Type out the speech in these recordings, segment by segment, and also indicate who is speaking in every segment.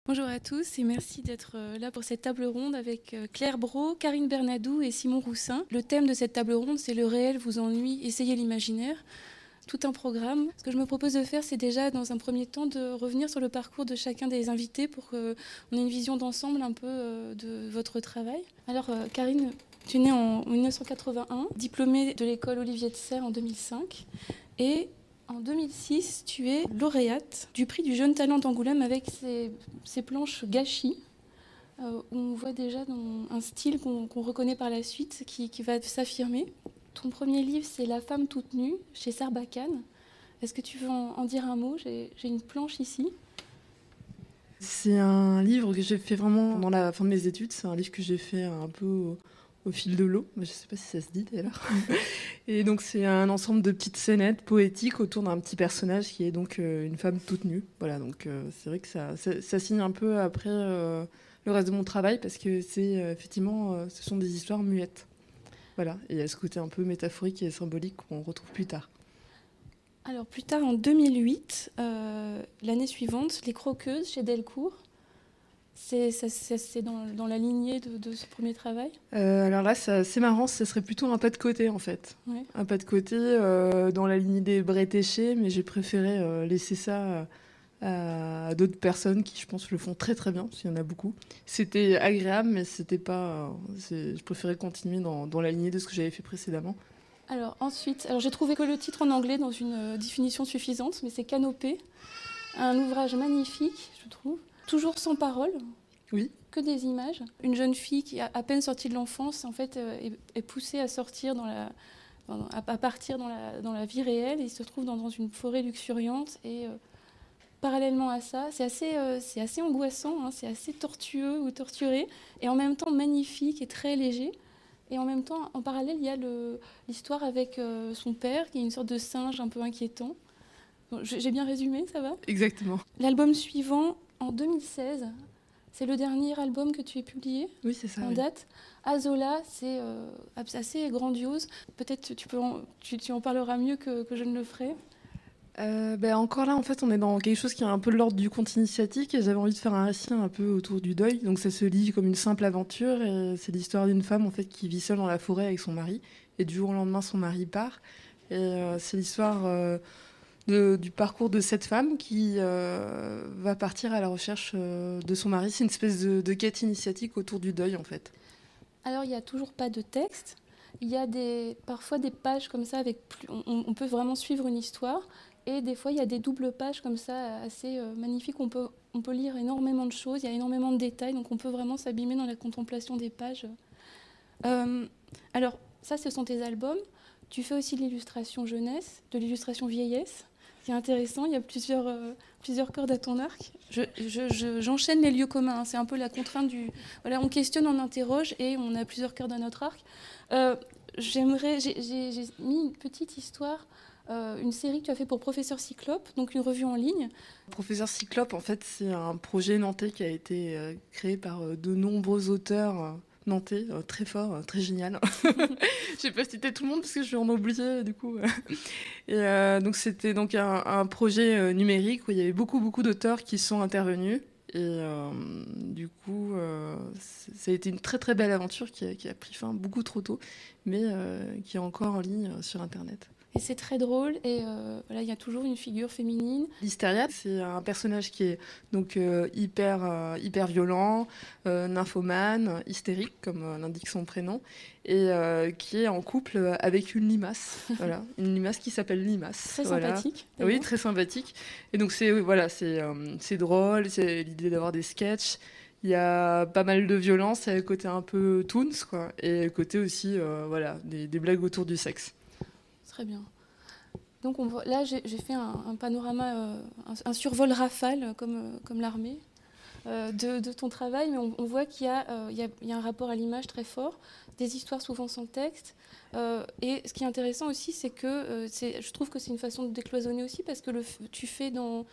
Speaker 1: Bonjour à tous et merci d'être là pour cette table ronde avec Claire Brault, Karine Bernadou et Simon Roussin. Le thème de cette table ronde, c'est le réel vous ennuie, essayez l'imaginaire. Tout un programme. Ce que je me propose de faire, c'est déjà dans un premier temps de revenir sur le parcours de chacun des invités pour qu'on ait une vision d'ensemble un peu de votre travail. Alors Karine, tu es née en 1981, diplômée de l'école Olivier de Serres en 2005 et en 2006, tu es lauréate du prix du jeune talent d'Angoulême avec ces planches gâchis. Où on voit déjà un style qu'on reconnaît par la suite, qui va s'affirmer. Ton premier livre, c'est La femme toute nue, chez Sarbacane. Est-ce que tu veux en dire un mot? J'ai une planche ici.
Speaker 2: C'est un livre que j'ai fait vraiment dans la fin de mes études. C'est un livre que j'ai fait un peu au fil de l'eau. Je ne sais pas si ça se dit d'ailleurs. Et donc c'est un ensemble de petites scénettes poétiques autour d'un petit personnage qui est donc une femme toute nue. Voilà, donc c'est vrai que ça signe un peu après le reste de mon travail parce que c'est effectivement, ce sont des histoires muettes. Voilà, et il y a ce côté un peu métaphorique et symbolique qu'on retrouve plus tard.
Speaker 1: Alors plus tard, en 2008, l'année suivante, Les Croqueuses chez Delcourt. C'est dans la lignée de ce premier travail.
Speaker 2: Alors là, c'est marrant, ce serait plutôt un pas de côté en fait.
Speaker 1: Ouais.
Speaker 2: Un pas de côté dans la lignée des Bretéchés, mais j'ai préféré laisser ça à d'autres personnes qui, je pense, le font très très bien, parce qu'il y en a beaucoup. C'était agréable, mais c'était pas. Je préférais continuer dans la lignée de ce que j'avais fait précédemment.
Speaker 1: Alors ensuite, j'ai trouvé que le titre en anglais dans une définition suffisante, mais c'est Canopée, un ouvrage magnifique, je trouve. Toujours sans parole,
Speaker 2: oui.
Speaker 1: Que des images. Une jeune fille qui, à peine sortie de l'enfance, en fait, est poussée à sortir à partir dans la vie réelle et se trouve dans une forêt luxuriante. Et parallèlement à ça, c'est assez angoissant, hein, c'est assez tortueux ou torturé, et en même temps magnifique et très léger. Et en même temps, en parallèle, il y a l'histoire avec son père, qui est une sorte de singe un peu inquiétant. Bon, j'ai bien résumé, ça va?
Speaker 2: Exactement.
Speaker 1: L'album suivant, en 2016, c'est le dernier album que tu as publié.
Speaker 2: Oui, c'est ça.
Speaker 1: En date. Azola, c'est assez grandiose. Peut-être tu en parleras mieux que je ne le ferai.
Speaker 2: Encore là, en fait, on est dans quelque chose qui est un peu de l'ordre du conte initiatique et j'avais envie de faire un récit un peu autour du deuil. Donc ça se lit comme une simple aventure et c'est l'histoire d'une femme en fait qui vit seule dans la forêt avec son mari et du jour au lendemain son mari part. Et c'est l'histoire du parcours de cette femme qui va partir à la recherche de son mari. C'est une espèce de quête initiatique autour du deuil en fait.
Speaker 1: Alors il n'y a toujours pas de texte. Il y a parfois des pages comme ça avec on peut vraiment suivre une histoire. Et des fois, il y a des doubles pages comme ça, assez magnifiques. On peut lire énormément de choses, il y a énormément de détails, donc on peut vraiment s'abîmer dans la contemplation des pages. Alors, ça, ce sont tes albums. Tu fais aussi de l'illustration jeunesse, de l'illustration vieillesse. C'est intéressant, il y a plusieurs cordes à ton arc. J'enchaîne les lieux communs, hein. C'est un peu la contrainte du... Voilà, on questionne, on interroge, et on a plusieurs cordes à notre arc. J'ai mis une petite histoire... une série que tu as fait pour Professeur Cyclope, donc une revue en ligne.
Speaker 2: Professeur Cyclope, en fait, c'est un projet nantais qui a été créé par de nombreux auteurs nantais, très forts, très génial. Je vais pas citer tout le monde parce que je vais en oublier du coup. Et donc c'était donc un projet numérique où il y avait beaucoup d'auteurs qui sont intervenus. Et du coup, ça a été une très très belle aventure qui a pris fin beaucoup trop tôt, mais qui est encore en ligne sur Internet.
Speaker 1: Et c'est très drôle, et voilà, il y a toujours une figure féminine.
Speaker 2: Lysteria, c'est un personnage qui est donc hyper violent, nymphomane, hystérique, comme l'indique son prénom, et qui est en couple avec une limace. Voilà, une limace qui s'appelle Limace.
Speaker 1: Très sympathique.
Speaker 2: Oui, très sympathique. Et donc c'est drôle, c'est l'idée d'avoir des sketchs. Il y a pas mal de violence, il y a le côté un peu toons, quoi, et le côté aussi des blagues autour du sexe.
Speaker 1: Très bien. Donc là, j'ai fait un panorama, un survol rafale, comme l'armée, de ton travail, mais on voit qu'il y a un rapport à l'image très fort, des histoires souvent sans texte. Et ce qui est intéressant aussi, c'est que je trouve que c'est une façon de décloisonner aussi, parce que tu fais dans...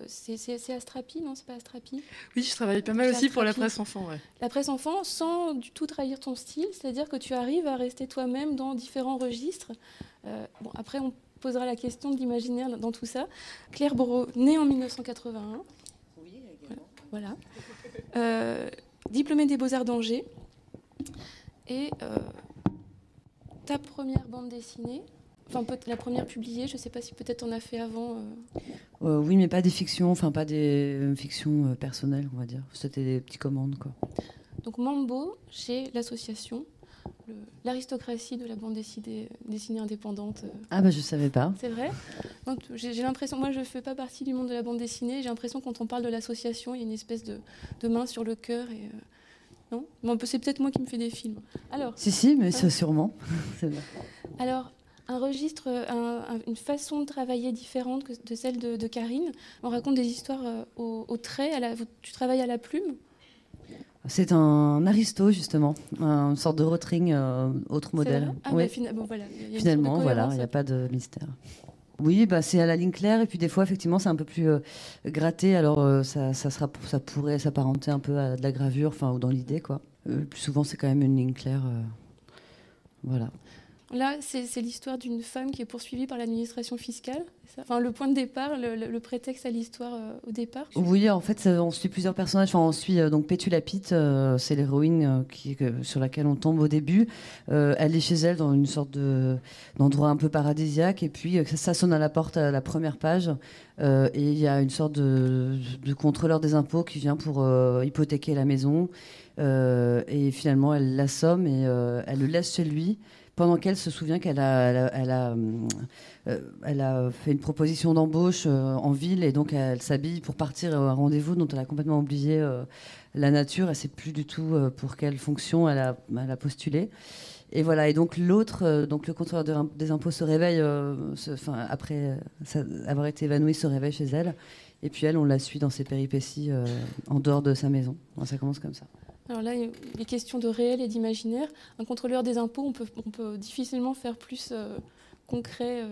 Speaker 1: c'est Astrapi, non? C'est pas Astrapi?
Speaker 2: Oui, je travaille pas mal aussi pour la presse enfant. Ouais.
Speaker 1: La presse enfant, sans du tout trahir ton style, c'est-à-dire que tu arrives à rester toi-même dans différents registres. Après, on posera la question de l'imaginaire dans tout ça. Claire Brault, née en 1981.
Speaker 3: Oui, également.
Speaker 1: voilà. Diplômée des Beaux-Arts d'Angers. Et ta première bande dessinée, enfin la première publiée, je ne sais pas si peut-être on a fait avant.
Speaker 3: Oui, mais pas des fictions, enfin pas des fictions personnelles, on va dire. C'était des petites commandes, quoi.
Speaker 1: Donc Mambo, chez l'association, l'aristocratie de la bande dessinée indépendante.
Speaker 3: Ah bah je savais pas.
Speaker 1: C'est vrai. Donc, j'ai l'impression, moi je ne fais pas partie du monde de la bande dessinée, j'ai l'impression que quand on parle de l'association, il y a une espèce de main sur le cœur et... non, bon, c'est peut-être moi qui me fais des films. Alors,
Speaker 3: si, mais c'est sûrement. C'est vrai.
Speaker 1: Alors, un registre, une façon de travailler différente de celle de Karine. On raconte des histoires au trait. Tu travailles à la plume.
Speaker 3: C'est un aristo, justement, une sorte de rotring, autre modèle.
Speaker 1: Oui. Bon, voilà,
Speaker 3: finalement, voilà, il n'y a pas de mystère. Oui, bah, c'est à la ligne claire, et puis des fois, effectivement, c'est un peu plus gratté, alors ça pourrait s'apparenter un peu à de la gravure, ou dans l'idée, quoi. Le plus souvent, c'est quand même une ligne claire, voilà.
Speaker 1: Là, c'est l'histoire d'une femme qui est poursuivie par l'administration fiscale. Enfin, le point de départ, le prétexte à l'histoire au départ.
Speaker 3: Oui, en fait, on suit plusieurs personnages. On suit donc Pétulapite, c'est l'héroïne sur laquelle on tombe au début. Elle est chez elle dans une sorte d'endroit un peu paradisiaque. Et puis, ça sonne à la porte à la première page. Et il y a une sorte de contrôleur des impôts qui vient pour hypothéquer la maison. Et finalement, elle l'assomme et elle le laisse chez lui. Pendant qu'elle se souvient qu'elle a fait une proposition d'embauche en ville et donc elle s'habille pour partir à un rendez-vous dont elle a complètement oublié la nature. Elle ne sait plus du tout pour quelle fonction elle a postulé. Et voilà. Et donc l'autre, donc le contrôleur des impôts se réveille, après avoir été évanoui, se réveille chez elle. Et puis elle, on la suit dans ses péripéties en dehors de sa maison. Alors, ça commence comme ça.
Speaker 1: Alors là, il est question de réel et d'imaginaire. Un contrôleur des impôts, on peut difficilement faire plus concret.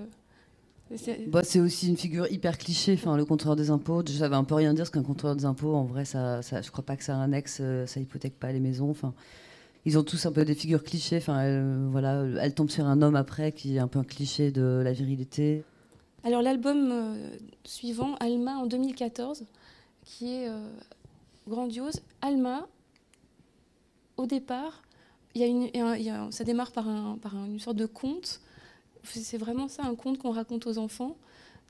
Speaker 3: C'est aussi une figure hyper cliché, le contrôleur des impôts. Ça veut un peu rien dire, parce qu'un contrôleur des impôts, en vrai, je crois pas que ça a un ex, ça hypothèque pas les maisons. Ils ont tous un peu des figures clichés. Elle tombe sur un homme après qui est un peu un cliché de la virilité.
Speaker 1: Alors l'album suivant, Alma en 2014, qui est grandiose. Alma. Au départ, ça démarre par une sorte de conte. C'est vraiment ça, un conte qu'on raconte aux enfants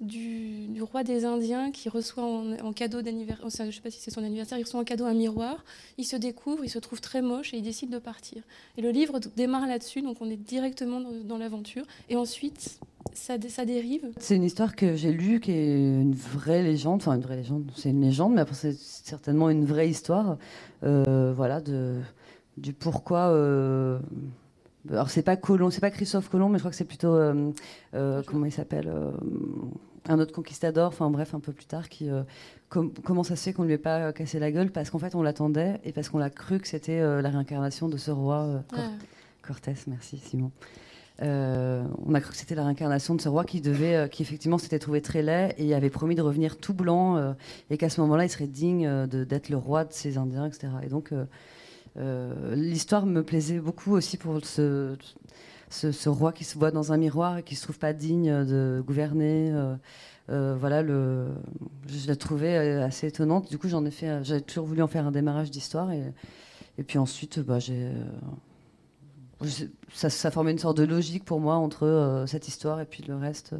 Speaker 1: du roi des Indiens qui reçoit en cadeau d'anniversaire, je ne sais pas si c'est son anniversaire, il reçoit en cadeau un miroir, il se découvre, il se trouve très moche et il décide de partir. Et le livre démarre là-dessus, donc on est directement dans l'aventure. Et ensuite, ça dérive.
Speaker 3: C'est une histoire que j'ai lue qui est une vraie légende, c'est une légende, mais après c'est certainement une vraie histoire, du pourquoi. Alors c'est pas Christophe Colomb, mais je crois que c'est plutôt comment il s'appelle, un autre conquistador, bref, un peu plus tard, qui comment ça se fait qu'on lui ait pas cassé la gueule, parce qu'en fait on l'attendait et parce qu'on l'a cru que c'était la réincarnation de ce roi Cortés. Merci Simon. On a cru que c'était la réincarnation de ce roi qui effectivement s'était trouvé très laid et avait promis de revenir tout blanc et qu'à ce moment-là il serait digne d'être le roi de ces Indiens, etc. Et donc l'histoire me plaisait beaucoup aussi pour ce roi qui se voit dans un miroir et qui se trouve pas digne de gouverner. Je la trouvais assez étonnante. Du coup, j'avais toujours voulu en faire un démarrage d'histoire et puis ensuite, ça formait une sorte de logique pour moi entre cette histoire et puis le reste.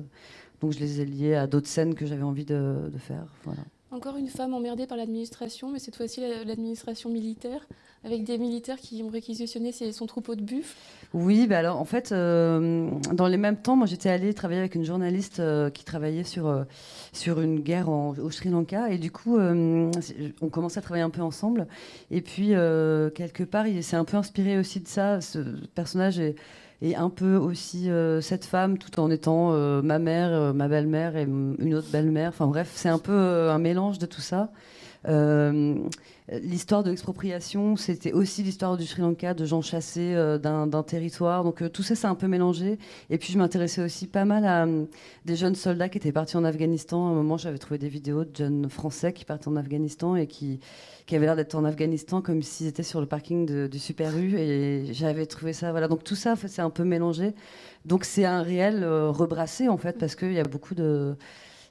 Speaker 3: Donc je les ai liés à d'autres scènes que j'avais envie de faire. Voilà.
Speaker 1: Encore une femme emmerdée par l'administration, mais cette fois-ci l'administration militaire, avec des militaires qui ont réquisitionné son troupeau de buffles.
Speaker 3: Oui, alors en fait, dans les mêmes temps, moi j'étais allée travailler avec une journaliste qui travaillait sur une guerre au Sri Lanka, et du coup, on commençait à travailler un peu ensemble. Et puis, quelque part, il s'est un peu inspiré aussi de ça. Ce personnage est un peu aussi cette femme, tout en étant ma mère, ma belle-mère et une autre belle-mère. Enfin bref, c'est un peu un mélange de tout ça. L'histoire de l'expropriation, c'était aussi l'histoire du Sri Lanka, de gens chassés d'un territoire. Donc tout ça, c'est un peu mélangé. Et puis je m'intéressais aussi pas mal à des jeunes soldats qui étaient partis en Afghanistan. À un moment, j'avais trouvé des vidéos de jeunes Français qui partaient en Afghanistan et qui avaient l'air d'être en Afghanistan comme s'ils étaient sur le parking du Super U. Et j'avais trouvé ça... Voilà. Donc tout ça, en fait, c'est un peu mélangé. Donc c'est un réel rebrassé, en fait, parce qu'il y a beaucoup de...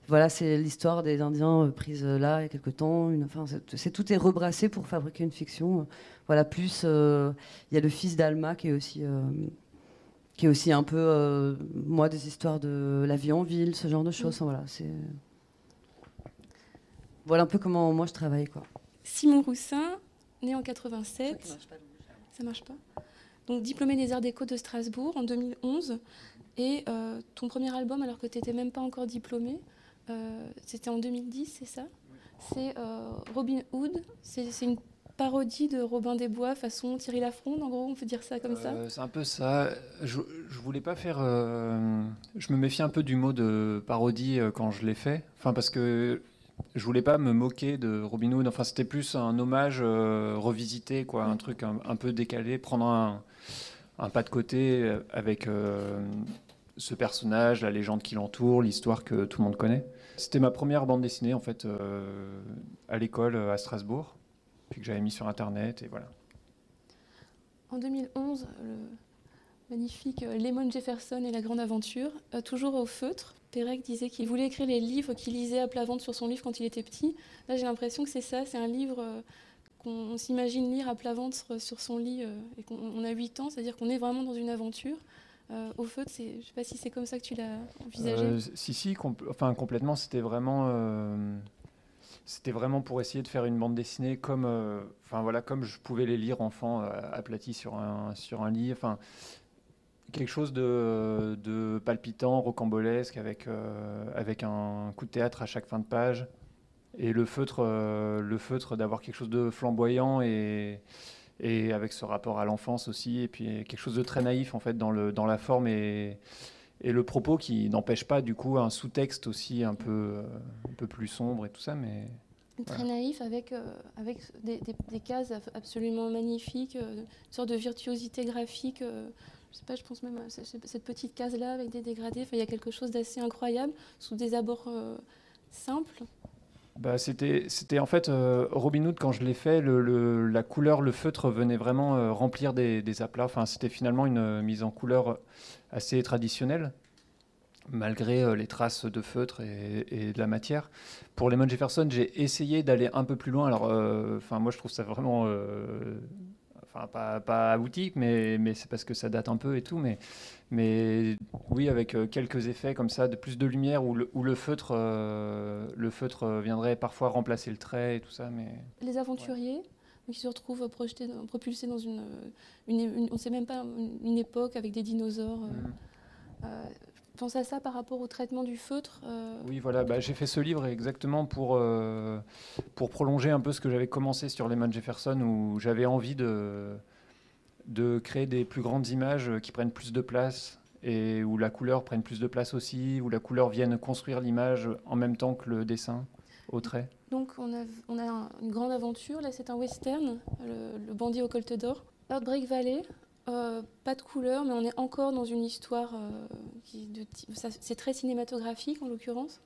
Speaker 3: voilà, c'est l'histoire des Indiens prise là il y a quelque temps. Tout est rebrassé pour fabriquer une fiction. Voilà, plus il y a le fils d'Alma qui est aussi un peu, moi, des histoires de la vie en ville, ce genre de choses. Enfin, voilà un peu comment moi je travaille, quoi.
Speaker 1: Simon Roussin, né en 87. Ça marche pas. Donc diplômé des Arts Déco de Strasbourg en 2011. Et ton premier album, alors que tu n'étais même pas encore diplômé, c'était en 2010, c'est ça? C'est Robin Hood. C'est une parodie de Robin des Bois façon Thierry Lafronde, en gros, on peut dire ça comme ça.
Speaker 4: C'est un peu ça. Je voulais pas faire. Je me méfie un peu du mot de parodie quand je l'ai fait. Enfin, parce que je voulais pas me moquer de Robin Hood. Enfin, c'était plus un hommage revisité, quoi, un truc un peu décalé, prendre un pas de côté avec ce personnage, la légende qui l'entoure, l'histoire que tout le monde connaît. C'était ma première bande dessinée en fait à l'école à Strasbourg, puis que j'avais mis sur internet et voilà.
Speaker 1: En 2011, le magnifique Lemon Jefferson et la grande aventure, toujours au feutre. Pérec disait qu'il voulait écrire les livres qu'il lisait à plat ventre sur son livre quand il était petit. Là, j'ai l'impression que c'est ça, c'est un livre qu'on s'imagine lire à plat ventre sur son lit et qu'on a 8 ans, c'est-à-dire qu'on est vraiment dans une aventure. Au feutre, je ne sais pas si c'est comme ça que tu l'as envisagé.
Speaker 4: Si, complètement, c'était vraiment pour essayer de faire une bande dessinée comme je pouvais les lire enfant, aplati sur un lit. Enfin, quelque chose de palpitant, rocambolesque, avec un coup de théâtre à chaque fin de page. Et le feutre d'avoir quelque chose de flamboyant et avec ce rapport à l'enfance aussi, et puis quelque chose de très naïf en fait dans la forme et le propos qui n'empêche pas du coup un sous-texte aussi un peu plus sombre et tout ça, mais
Speaker 1: très naïf avec des cases absolument magnifiques, une sorte de virtuosité graphique. Je sais pas, je pense même à cette petite case-là avec des dégradés. Enfin, il y a quelque chose d'assez incroyable sous des abords simples.
Speaker 4: Bah, c'était en fait Robin Hood quand je l'ai fait, la couleur, le feutre venait vraiment remplir des aplats. Enfin, c'était finalement une mise en couleur assez traditionnelle, malgré les traces de feutre et de la matière. Pour Lemon Jefferson, j'ai essayé d'aller un peu plus loin. Alors, moi, je trouve ça vraiment, pas abouti, mais c'est parce que ça date un peu et tout. Mais oui, avec quelques effets comme ça, de plus de lumière, où le feutre viendrait parfois remplacer le trait et tout ça. Mais
Speaker 1: les aventuriers, ouais, qui se retrouvent propulsés dans on ne sait même pas, une époque avec des dinosaures. Je pense à ça par rapport au traitement du feutre.
Speaker 4: Oui, voilà, j'ai fait ce livre exactement pour prolonger un peu ce que j'avais commencé sur Lemon Jefferson, où j'avais envie de créer des plus grandes images qui prennent plus de place et où la couleur prenne plus de place aussi, où la couleur vienne construire l'image en même temps que le dessin au trait.
Speaker 1: Donc on a une grande aventure, là c'est un western, le bandit au colt d'or. Heartbreak Valley, pas de couleur, mais on est encore dans une histoire c'est très cinématographique en l'occurrence.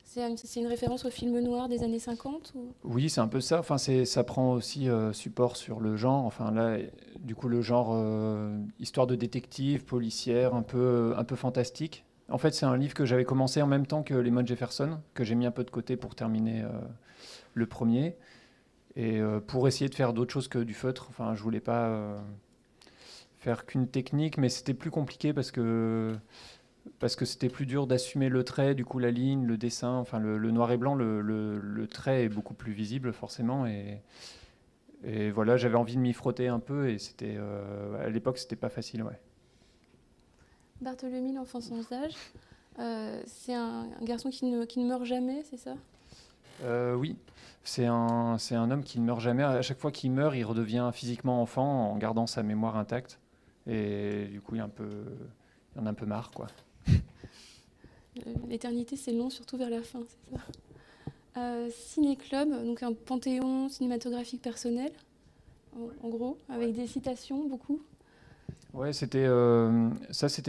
Speaker 1: C'est une référence au film noir des années 50 ou...
Speaker 4: Oui, c'est un peu ça. Enfin, ça prend aussi support sur le genre. Enfin, là, du coup, le genre histoire de détective, policière, un peu fantastique. En fait, c'est un livre que j'avais commencé en même temps que Lemon Jefferson, que j'ai mis un peu de côté pour terminer le premier. Et pour essayer de faire d'autres choses que du feutre. Enfin, je voulais pas faire qu'une technique, mais c'était plus compliqué parce que c'était plus dur d'assumer le trait, du coup la ligne, le dessin, enfin le noir et blanc, le trait est beaucoup plus visible forcément et voilà, j'avais envie de m'y frotter un peu et c'était à l'époque c'était pas facile, ouais.
Speaker 1: Barthélemy, l'enfant sans âge, c'est un garçon qui ne meurt jamais, c'est ça?
Speaker 4: Oui, c'est un homme qui ne meurt jamais. À chaque fois qu'il meurt, il redevient physiquement enfant en gardant sa mémoire intacte et du coup il en a un peu marre, quoi.
Speaker 1: L'éternité, c'est long, surtout vers la fin, c'est ça. Ciné-club, donc un panthéon cinématographique personnel, en gros, avec des citations, beaucoup.
Speaker 4: Ouais, c'était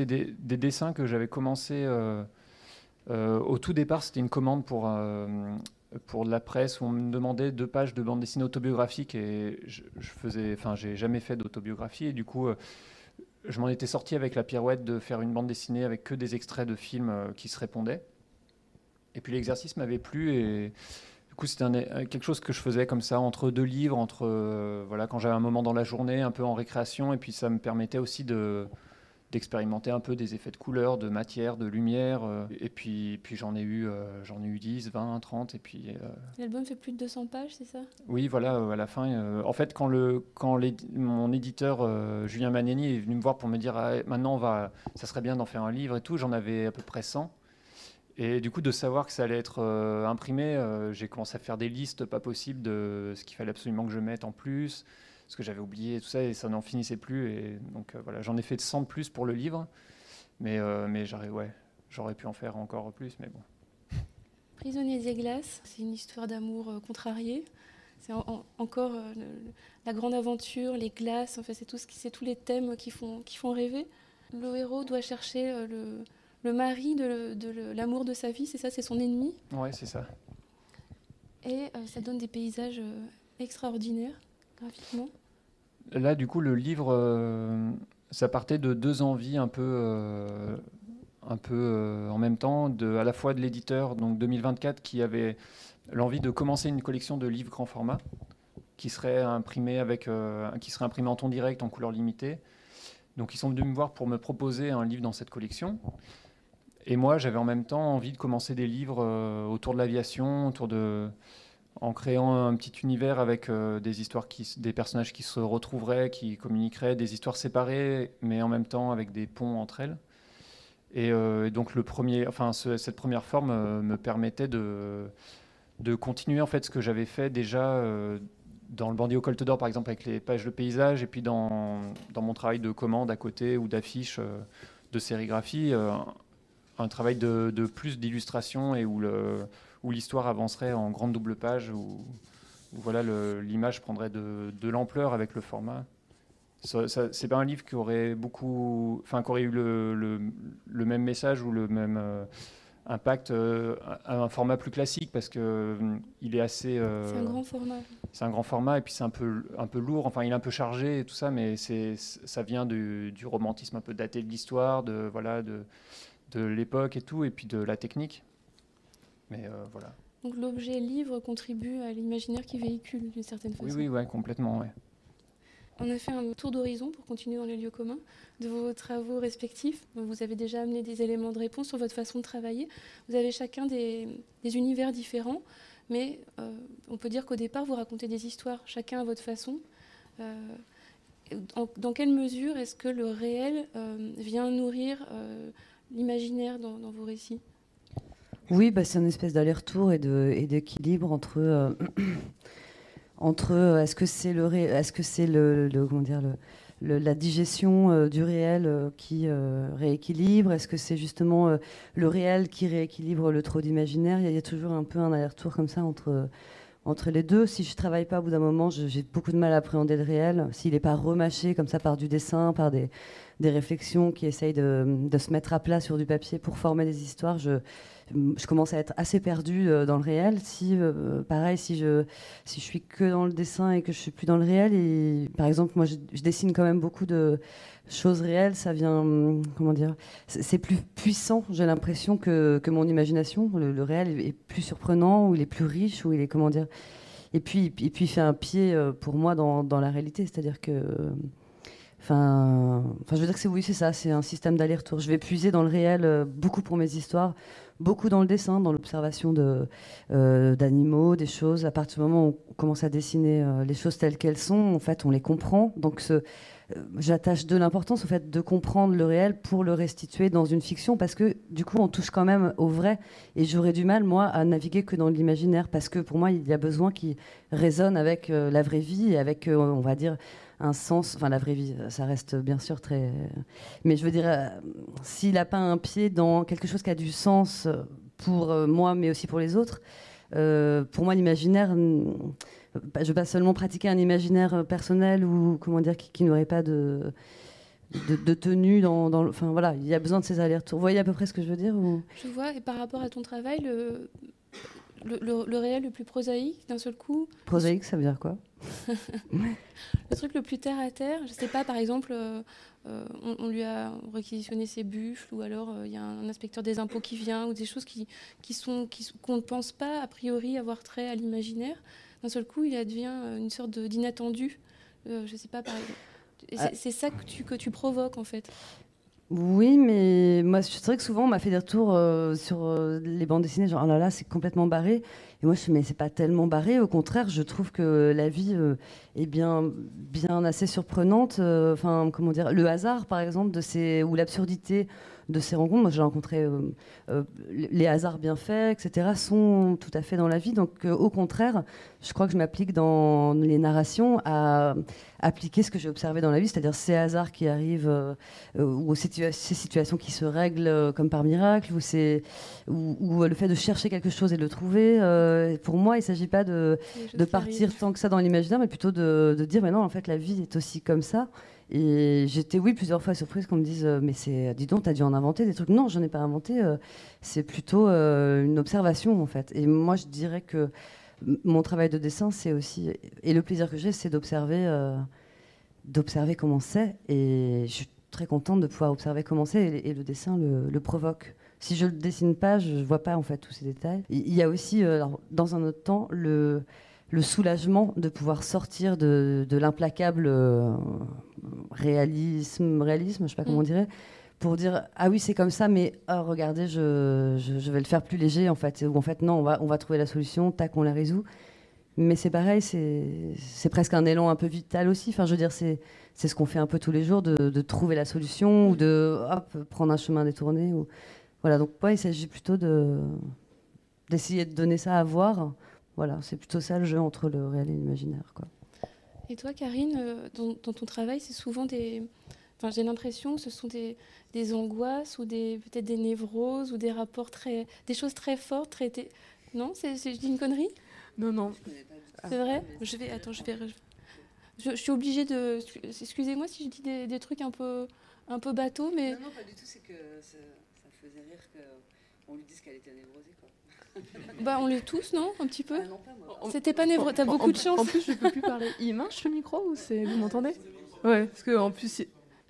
Speaker 4: des dessins que j'avais commencé au tout départ. C'était une commande pour de la presse où on me demandait 2 pages de bande dessinée autobiographique et j'ai jamais fait d'autobiographie et du coup je m'en étais sorti avec la pirouette de faire une bande dessinée avec que des extraits de films qui se répondaient. Et puis l'exercice m'avait plu et du coup c'était quelque chose que je faisais comme ça entre deux livres, voilà, quand j'avais un moment dans la journée, un peu en récréation, et puis ça me permettait aussi d'expérimenter un peu des effets de couleur, de matière, de lumière. Et puis j'en ai eu 10, 20, 30. Et puis,
Speaker 1: L'album fait plus de 200 pages, c'est ça?
Speaker 4: oui, voilà, à la fin. En fait, quand mon éditeur, Julien Maneni, est venu me voir pour me dire maintenant, ça serait bien d'en faire un livre et tout, j'en avais à peu près 100. Et du coup, de savoir que ça allait être imprimé, j'ai commencé à faire des listes pas possibles de ce qu'il fallait absolument que je mette en plus, ce que j'avais oublié, tout ça, et ça n'en finissait plus. Et donc voilà, j'en ai fait 100 de plus pour le livre, mais j'aurais pu en faire encore plus, mais bon.
Speaker 1: Prisonnier des glaces, c'est une histoire d'amour contrarié. C'est encore la grande aventure, les glaces, enfin, c'est tous les thèmes qui font rêver. Le héros doit chercher le mari de l'amour de sa vie, c'est ça, c'est son ennemi.
Speaker 4: Ouais, c'est ça.
Speaker 1: Et ça donne des paysages extraordinaires, graphiquement.
Speaker 4: Là, du coup, le livre, ça partait de deux envies un peu en même temps, à la fois de l'éditeur, donc 2024, qui avait l'envie de commencer une collection de livres grand format, qui serait imprimé en ton direct, en couleur limitée. Donc ils sont venus me voir pour me proposer un livre dans cette collection. Et moi, j'avais en même temps envie de commencer des livres autour de l'aviation, en créant un petit univers avec des personnages qui se retrouveraient, qui communiqueraient, des histoires séparées, mais en même temps avec des ponts entre elles. Et donc cette première forme me permettait de continuer en fait ce que j'avais fait déjà dans le Bandit au Colt d'Or, par exemple, avec les pages de paysage, et puis dans mon travail de commande à côté ou d'affiche, de sérigraphie, un travail de plus d'illustration et où l'histoire avancerait en grande double page, où voilà, l'image prendrait de l'ampleur avec le format. C'est pas un livre qui aurait eu le même message ou le même impact à un format plus classique, parce que il est assez.
Speaker 1: C'est un grand format.
Speaker 4: C'est un grand format, et puis c'est un peu lourd. Enfin, il est un peu chargé et tout ça, mais ça vient du romantisme un peu daté de l'histoire, de l'époque et tout, et puis de la technique. Mais voilà.
Speaker 1: Donc l'objet livre contribue à l'imaginaire qu'il véhicule d'une certaine façon.
Speaker 4: Oui, ouais, complètement, ouais.
Speaker 1: On a fait un tour d'horizon pour continuer dans les lieux communs de vos travaux respectifs. Vous avez déjà amené des éléments de réponse sur votre façon de travailler. Vous avez chacun des univers différents, mais on peut dire qu'au départ, vous racontez des histoires, chacun à votre façon. Dans quelle mesure est-ce que le réel vient nourrir l'imaginaire dans vos récits ?
Speaker 3: Oui, c'est une espèce d'aller-retour et d'équilibre entre... est-ce que c'est la digestion du réel qui rééquilibre, est-ce que c'est justement le réel qui rééquilibre le trop d'imaginaire. Il y a toujours un peu un aller-retour comme ça entre les deux. Si je travaille pas, au bout d'un moment, j'ai beaucoup de mal à appréhender le réel. S'il n'est pas remâché comme ça par du dessin, par des réflexions qui essayent de se mettre à plat sur du papier pour former des histoires, je commence à être assez perdue dans le réel. Pareil, si je suis que dans le dessin et que je suis plus dans le réel, et par exemple, moi, je dessine quand même beaucoup de choses réelles. Ça vient, comment dire, c'est plus puissant, j'ai l'impression, que mon imagination. Le réel est plus surprenant, ou il est plus riche, ou il est, comment dire. Et puis il fait un pied pour moi dans la réalité, c'est-à-dire que. Enfin, je veux dire que c'est ça, c'est un système d'aller-retour. Je vais puiser dans le réel beaucoup pour mes histoires, beaucoup dans le dessin, dans l'observation d'animaux, des choses. À partir du moment où on commence à dessiner les choses telles qu'elles sont, en fait, on les comprend. Donc, j'attache de l'importance au fait de comprendre le réel pour le restituer dans une fiction, parce que du coup, on touche quand même au vrai. Et j'aurais du mal, moi, à naviguer que dans l'imaginaire, parce que pour moi, il y a besoin qu'il résonne avec la vraie vie et avec, on va dire, un sens. Enfin, la vraie vie, ça reste bien sûr très. Mais je veux dire, s'il n'a pas un pied dans quelque chose qui a du sens pour moi, mais aussi pour les autres, pour moi, l'imaginaire. Je ne veux pas seulement pratiquer un imaginaire personnel ou comment dire qui n'aurait pas de tenue enfin voilà, il y a besoin de ces allers-retours. Vous voyez à peu près ce que je veux dire ou...
Speaker 1: Je vois, et par rapport à ton travail, le réel le plus prosaïque d'un seul coup.
Speaker 3: Prosaïque, ça veut dire quoi?
Speaker 1: Le truc le plus terre à terre, je sais pas, par exemple, on lui a réquisitionné ses buffles, ou alors il y a un inspecteur des impôts qui vient, ou des choses qu'on ne pense pas a priori avoir trait à l'imaginaire. D'un seul coup, il advient une sorte d'inattendu. Je sais pas, par exemple. C'est ça que tu provoques, en fait.
Speaker 3: Oui, mais moi, c'est vrai que souvent, on m'a fait des retours sur les bandes dessinées, genre, oh là là, c'est complètement barré. Et moi, je me dis, mais c'est pas tellement barré. Au contraire, je trouve que la vie est bien assez surprenante. Enfin, comment dire, le hasard, par exemple, ou l'absurdité de ces rencontres. Moi, j'ai rencontré les hasards bien faits, etc., sont tout à fait dans la vie. Donc, au contraire, je crois que je m'applique dans les narrations à appliquer ce que j'ai observé dans la vie, c'est-à-dire ces hasards qui arrivent, ou ces situations qui se règlent comme par miracle, ou le fait de chercher quelque chose et de le trouver. Pour moi, il ne s'agit pas de partir tant que ça dans l'imaginaire, mais plutôt de dire, mais non, en fait, la vie est aussi comme ça. Et j'étais, oui, plusieurs fois surprise qu'on me dise, mais dis donc, t'as dû en inventer des trucs. Non, j'en ai pas inventé. C'est plutôt une observation, en fait. Et moi, je dirais que mon travail de dessin, c'est aussi, et le plaisir que j'ai, c'est d'observer comment c'est. Et je suis très contente de pouvoir observer comment c'est, et le dessin le provoque. Si je le dessine pas, je vois pas en fait tous ces détails. Il y a aussi, alors, dans un autre temps, le soulagement de pouvoir sortir de l'implacable réalisme, je sais pas comment on dirait, pour dire ah oui c'est comme ça, mais oh, regardez, je vais le faire plus léger en fait, ou en fait non, on va trouver la solution, tac, on la résout. Mais c'est pareil, c'est presque un élan un peu vital aussi. Enfin, je veux dire, c'est ce qu'on fait un peu tous les jours, de trouver la solution, ou de prendre un chemin détourné. Voilà, donc il s'agit plutôt d'essayer de donner ça à voir. Voilà, c'est plutôt ça le jeu entre le réel et l'imaginaire, quoi.
Speaker 1: Et toi, Karine, dans ton travail, c'est souvent Enfin, j'ai l'impression que ce sont des angoisses, ou peut-être des névroses, ou des rapports des choses très fortes, Non, je dis une connerie?
Speaker 2: Non.
Speaker 1: C'est vrai? Je suis obligée de... Excusez-moi si je dis des trucs un peu bateaux, mais...
Speaker 3: Non, pas du tout, c'est que ça faisait rire qu'on lui dise qu'elle était névrosée, quoi.
Speaker 1: Bah, on l'est tous, non? Un petit peu?
Speaker 3: Ah non, pas moi.
Speaker 1: C'était pas névrosé, t'as beaucoup de chance.
Speaker 2: En plus, je peux plus parler. Il marche le micro ou c'est... Vous m'entendez? Ouais, parce que en plus...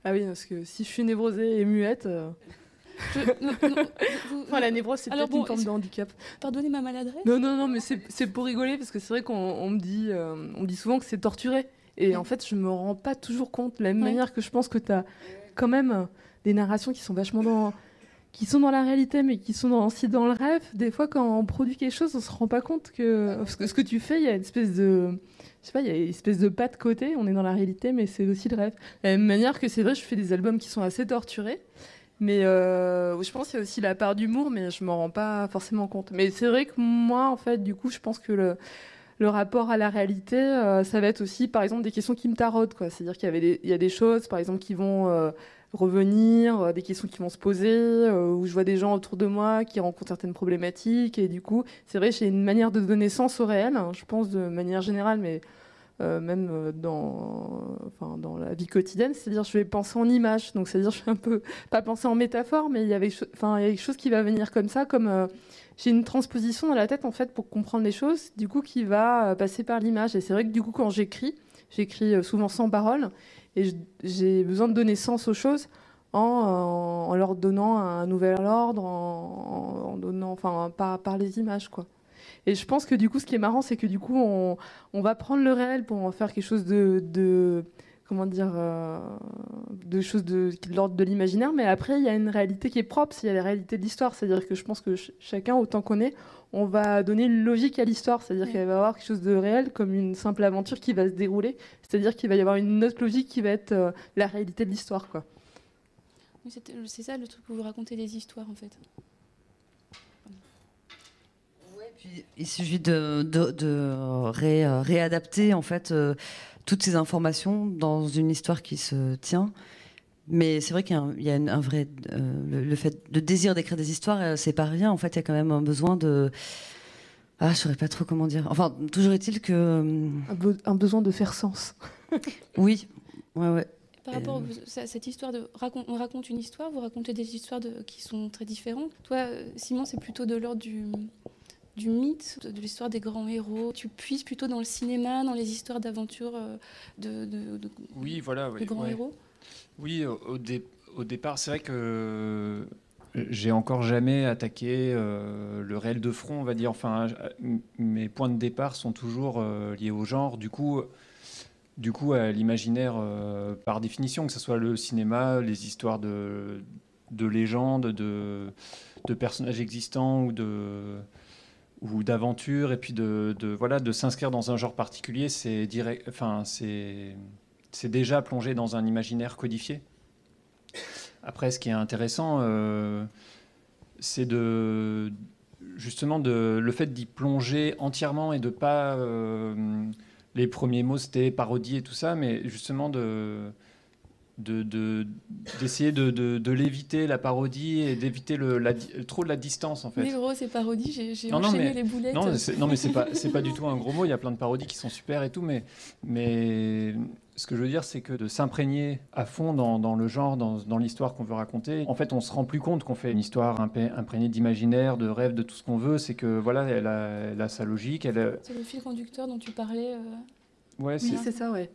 Speaker 2: Ah oui, parce que si je suis névrosée et muette... Enfin, la névrose, c'est peut-être une forme de handicap.
Speaker 1: Pardonnez ma maladresse.
Speaker 2: Non, mais c'est pour rigoler, parce que c'est vrai qu'on me dit souvent que c'est torturé. Et en fait, je me rends pas toujours compte. De la même manière que je pense que tu as quand même des narrations qui sont vachement qui sont dans la réalité, mais qui sont aussi dans le rêve. Des fois, quand on produit quelque chose, on se rend pas compte que ce que tu fais, il y a une espèce de... Je sais pas, il y a une espèce de pas de côté. On est dans la réalité, mais c'est aussi le rêve. De la même manière que c'est vrai, je fais des albums qui sont assez torturés. Mais je pense qu'il y a aussi la part d'humour, mais je m'en rends pas forcément compte. Mais c'est vrai que moi, en fait, du coup, je pense que le rapport à la réalité, ça va être aussi, par exemple, des questions qui me taraudent, quoi. C'est-à-dire qu'il y a des choses, par exemple, qui vont revenir, des questions qui vont se poser, où je vois des gens autour de moi qui rencontrent certaines problématiques. Et du coup, c'est vrai, j'ai une manière de donner sens au réel, hein, je pense, de manière générale, mais même dans la vie quotidienne, c'est-à-dire je vais penser en images, donc c'est-à-dire je vais un peu pas penser en métaphore, mais il y a quelque chose qui va venir comme ça, comme j'ai une transposition dans la tête en fait pour comprendre les choses, du coup qui va passer par l'image. Et c'est vrai que du coup quand j'écris souvent sans parole, et j'ai besoin de donner sens aux choses en leur donnant un nouvel ordre, en donnant, par les images, quoi. Et je pense que du coup, ce qui est marrant, c'est que du coup, on va prendre le réel pour en faire quelque chose comment dire, de choses de l'ordre de l'imaginaire. Mais après, il y a une réalité qui est propre, il y a la réalité de l'histoire. C'est-à-dire que je pense que chacun, autant qu'on est, on va donner une logique à l'histoire. C'est-à-dire qu'il va y avoir quelque chose de réel, comme une simple aventure qui va se dérouler. C'est-à-dire qu'il va y avoir une autre logique qui va être la réalité de l'histoire, quoi.
Speaker 1: C'est ça le truc que vous racontez des histoires, en fait.
Speaker 3: Puis, il suffit de réadapter en fait toutes ces informations dans une histoire qui se tient. Mais c'est vrai qu'il y a un vrai le fait de désir d'écrire des histoires, c'est pas rien. En fait, il y a quand même un besoin de je saurais pas trop comment dire. Enfin, toujours est-il que
Speaker 2: un besoin de faire sens.
Speaker 3: Oui, ouais.
Speaker 1: Par rapport à cette histoire on raconte une histoire, vous racontez des histoires qui sont très différentes. Toi, Simon, c'est plutôt de l'ordre du mythe, de l'histoire des grands héros. Tu puises plutôt dans le cinéma, dans les histoires d'aventure
Speaker 4: Oui, voilà.
Speaker 1: de grands héros.
Speaker 4: Oui, au départ, c'est vrai que j'ai encore jamais attaqué le réel de front, on va dire. Enfin, mes points de départ sont toujours liés au genre. Du coup, à l'imaginaire, par définition, que ce soit le cinéma, les histoires de légendes, de personnages existants ou d'aventures, et puis de s'inscrire dans un genre particulier, c'est direct, enfin, c'est déjà plongé dans un imaginaire codifié. Après, ce qui est intéressant, c'est justement le fait d'y plonger entièrement et de pas... les premiers mots, c'était parodie et tout ça, mais justement d'essayer de l'éviter, la parodie, et d'éviter trop de la distance, en fait.
Speaker 1: Mais gros, c'est parodie, j'ai enchaîné les boulettes.
Speaker 4: Non, mais c'est pas du tout un gros mot, il y a plein de parodies qui sont super et tout, mais ce que je veux dire, c'est que de s'imprégner à fond dans le genre, dans l'histoire qu'on veut raconter, en fait, on se rend plus compte qu'on fait une histoire imprégnée d'imaginaire, de rêve, de tout ce qu'on veut. C'est que voilà, elle a sa logique.
Speaker 1: C'est le fil conducteur dont tu parlais.
Speaker 4: Ouais,
Speaker 2: oui, c'est ça, ouais.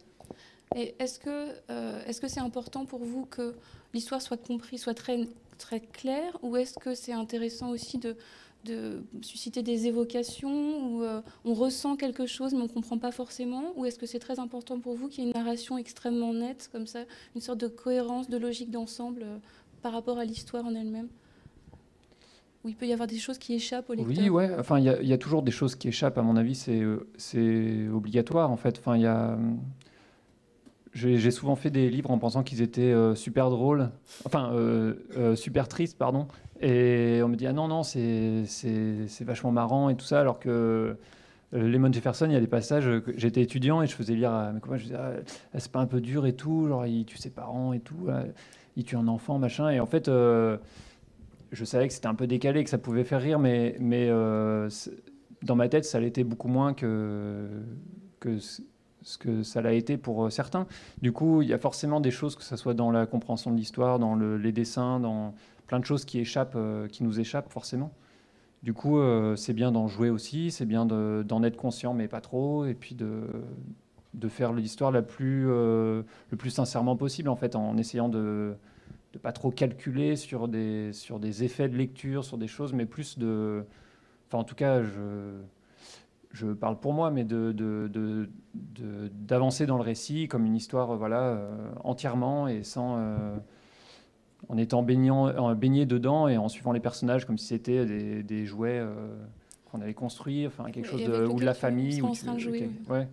Speaker 1: Et est-ce que c'est important pour vous que l'histoire soit comprise, soit très, très claire, ou est-ce que c'est intéressant aussi de susciter des évocations où on ressent quelque chose mais on ne comprend pas forcément, ou est-ce que c'est très important pour vous qu'il y ait une narration extrêmement nette, comme ça, une sorte de cohérence, de logique d'ensemble par rapport à l'histoire en elle-même, où il peut y avoir des choses qui échappent au lecteur?
Speaker 4: Oui, ouais. Enfin, il y a toujours des choses qui échappent. À mon avis, c'est obligatoire, en fait. Enfin, j'ai souvent fait des livres en pensant qu'ils étaient super drôles, enfin super tristes, pardon. Et on me dit ah non, c'est vachement marrant et tout ça, alors que Lemon Jefferson, il y a des passages que j'étais étudiant et je faisais lire à mes copains, je disais c'est pas un peu dur et tout, genre il tue ses parents et tout, il tue un enfant, machin. Et en fait, je savais que c'était un peu décalé, que ça pouvait faire rire, mais dans ma tête, ça l'était beaucoup moins que ce que ça l'a été pour certains. Du coup, il y a forcément des choses, que ce soit dans la compréhension de l'histoire, dans les dessins, dans plein de choses qui nous échappent forcément. Du coup, c'est bien d'en jouer aussi, c'est bien d'en être conscient, mais pas trop, et puis de faire l'histoire le plus sincèrement possible, en fait, en essayant de pas trop calculer sur des effets de lecture, sur des choses, mais plus enfin, en tout cas, je parle pour moi, mais d'avancer dans le récit comme une histoire, entièrement et en étant baigné dedans et en suivant les personnages comme si c'était des jouets qu'on avait construits, enfin quelque chose ou de la famille.
Speaker 1: En train de jouer.
Speaker 4: Ouais.